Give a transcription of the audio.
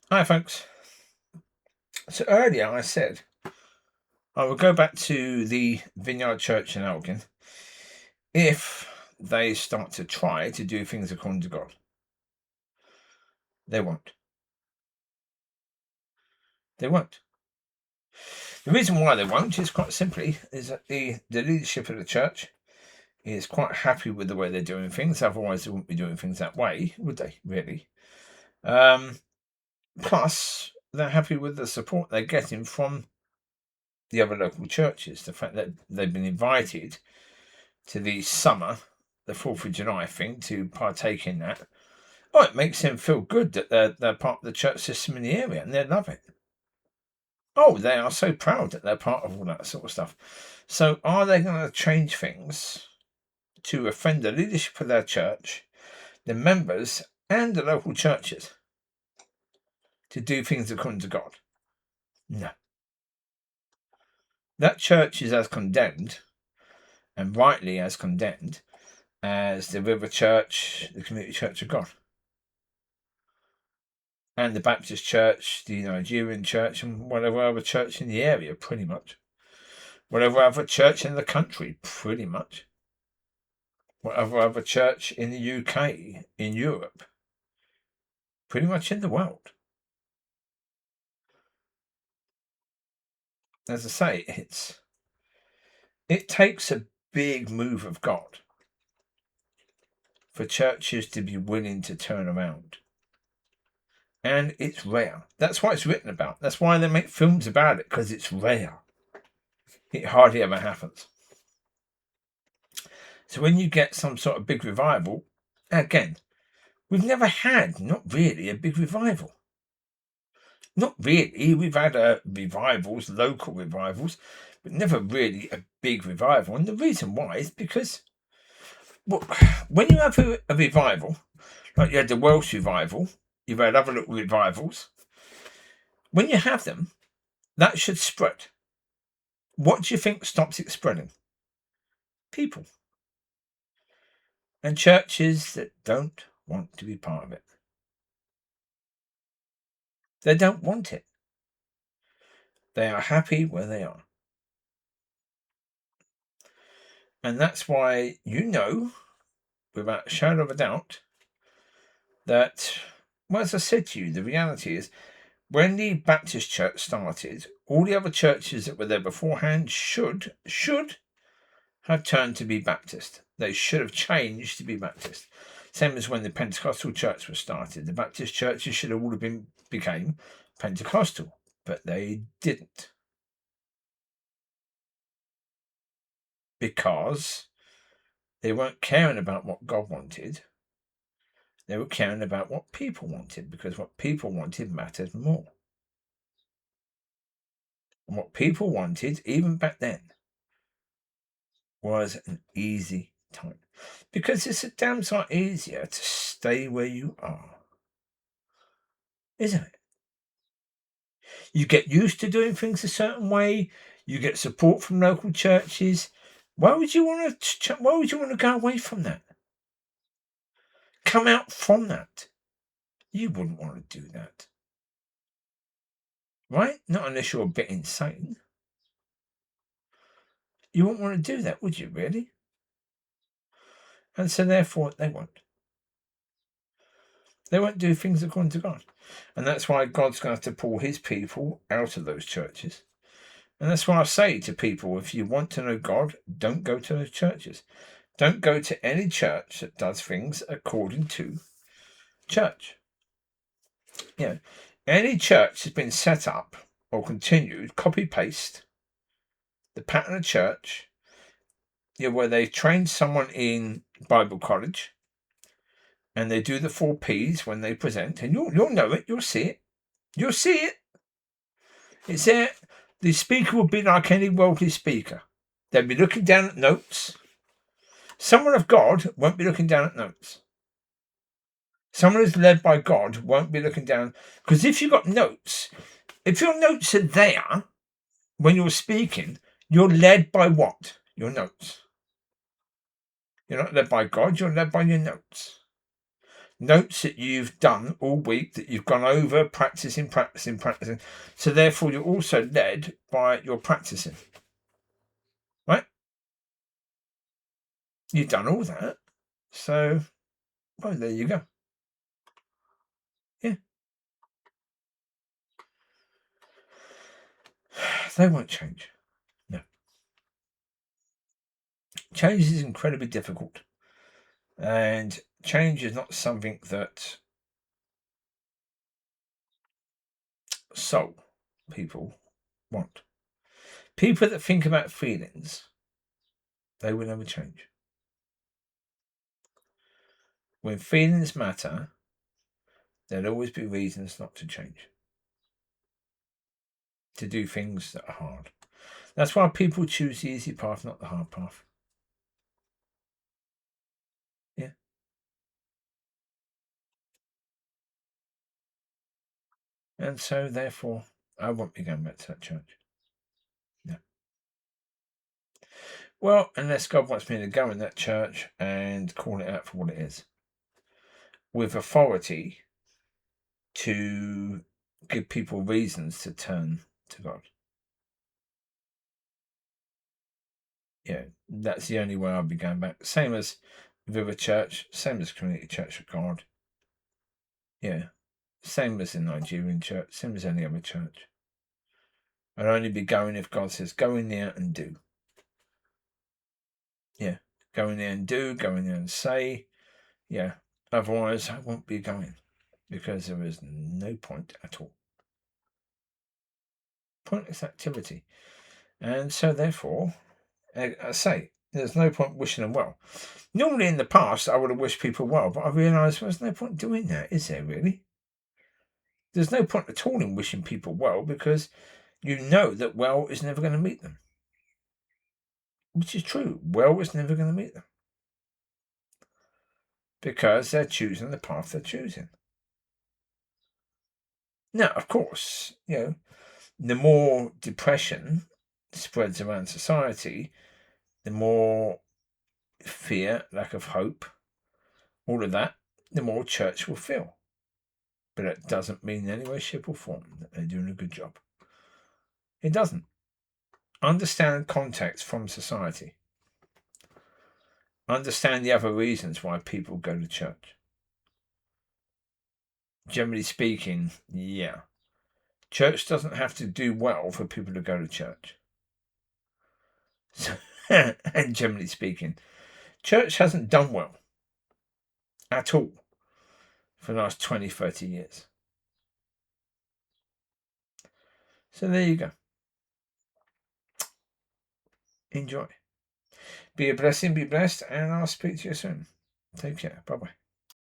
Hi, folks. So earlier I said I would go back to the Vineyard Church in Elgin if they start to try to do things according to God. They won't. They won't. The reason why they won't is quite simply is that the leadership of the church is quite happy with the way they're doing things. Otherwise, they wouldn't be doing things that way, would they? Really? Plus, they're happy with the support they're getting from the other local churches. The fact that they've been invited to the summer, the 4th of July thing, to partake in that. Oh, it makes them feel good that they're part of the church system in the area, and they love it. Oh, they are so proud that they're part of all that sort of stuff. So are they going to change things to offend the leadership of their church, the members, and the local churches to do things according to God? No. That church is as condemned, and rightly as condemned, as the River Church, the Community Church of God, and the Baptist Church, the Nigerian Church, and whatever other church in the area, pretty much. Whatever other church in the country, pretty much. Whatever other church in the UK, in Europe, pretty much in the world. As I say, it takes a big move of God for churches to be willing to turn around. And it's rare. That's why it's written about. That's why they make films about it, because it's rare. It hardly ever happens. So when you get some sort of big revival, again, we've never had, not really, a big revival. Not really. We've had revivals, local revivals, but never really a big revival. And the reason why is because when you have a revival, like you had the Welsh revival, you've had other little revivals, when you have them, that should spread. What do you think stops it spreading? People. And churches that don't want to be part of it. They don't want it. They are happy where they are. And that's why without a shadow of a doubt, that, well, as I said to you, the reality is when the Baptist church started, all the other churches that were there beforehand should have turned to be Baptist. They should have changed to be Baptist. Same as when the Pentecostal church was started. The Baptist churches should have all became Pentecostal, but they didn't. Because they weren't caring about what God wanted. They were caring about what people wanted, because what people wanted mattered more. And what people wanted, even back then, was an easy time. Because it's a damn sight easier to stay where you are. Isn't it? You get used to doing things a certain way. You get support from local churches. Why would you want to go away from that? Come out from that. You wouldn't want to do that. Right? Not unless you're a bit insane. You wouldn't want to do that, would you, really? And so therefore they won't. They won't do things according to God. And that's why God's going to have to pull his people out of those churches. And that's why I say to people, if you want to know God, don't go to those churches. Don't go to any church that does things according to church. Any church has been set up or continued, copy-paste the pattern of church, where they train someone in Bible college, and they do the 4 Ps when they present, and you'll know it, you'll see it. You'll see it. It's there. The speaker will be like any worldly speaker. They'll be looking down at notes. Someone of God won't be looking down at notes. Someone who's led by God won't be looking down. Because if you've got notes, if your notes are there when you're speaking, you're led by what? Your notes. You're not led by God, you're led by your notes. Notes that you've done all week, that you've gone over, practicing. So therefore, you're also led by your practicing. Right? You've done all that. So, well, there you go. Yeah. They won't change. No. Change is incredibly difficult. And change is not something that soul people want. People that think about feelings, they will never change. When feelings matter, there'll always be reasons not to change. To do things that are hard. That's why people choose the easy path, not the hard path. Yeah. And so, therefore, I won't be going back to that church. No. Well, unless God wants me to go in that church and call it out for what it is. With authority to give people reasons to turn to God. Yeah, that's the only way I'll be going back. Same as River Church, same as Community Church of God. Yeah, same as the Nigerian church, same as any other church. I'll only be going if God says, go in there and do. Yeah, go in there and do, go in there and say. Yeah, otherwise I won't be going because there is no point at all. Pointless activity. And so therefore, I say, there's no point wishing them well. Normally in the past, I would have wished people well, but I realised there's no point doing that, is there really? There's no point at all in wishing people well because you know that well is never going to meet them. Which is true. Well is never going to meet them. Because they're choosing the path they're choosing. Now, of course, the more depression spreads around society, the more fear, lack of hope, all of that, the more church will feel. But it doesn't mean in any way, shape, or form that they're doing a good job. It doesn't. Understand context from society. Understand the other reasons why people go to church. Generally speaking, yeah. Church doesn't have to do well for people to go to church. And generally speaking, church hasn't done well at all for the last 20, 30 years. So there you go. Enjoy. Be a blessing, be blessed, and I'll speak to you soon. Take care. Bye-bye.